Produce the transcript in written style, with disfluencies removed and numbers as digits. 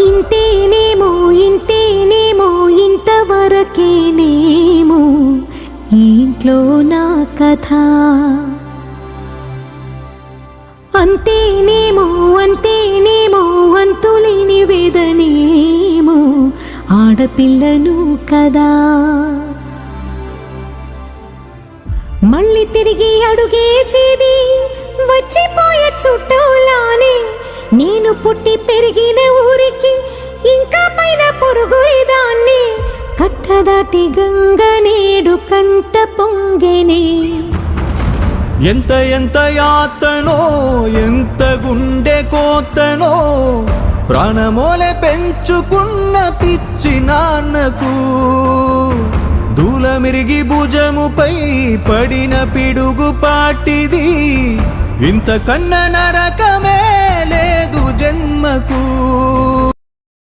ఇంతేనేమో ఇంతేనేమో ఇంతవరకేనేమో ఈ ఇంట్లో నా కథ. అంతేనేమో అంతేనేమో అంతులేని వేదనేమో ఆడపిల్లను కదా. మళ్ళీ తిరిగి అడుగేసేది వచ్చిపోయే చుట్టూలానే. నేను పుట్టి పెరిగిన ఊరికి ఇంకా పైన పొరుగుదాన్ని. కట్టదాటి గంగ నేడు కంట పొంగెనే. ఎంత ఎంత యాతనో ఎంత గుండె కోతనో ప్రాణమోలే పెంచుకున్న పిచ్చి నాన్నకు. దూలమిరిగి భుజముపై పడిన పిడుగు పాటిది. ఇంతకన్నా నరకమే లేదు జన్మకు.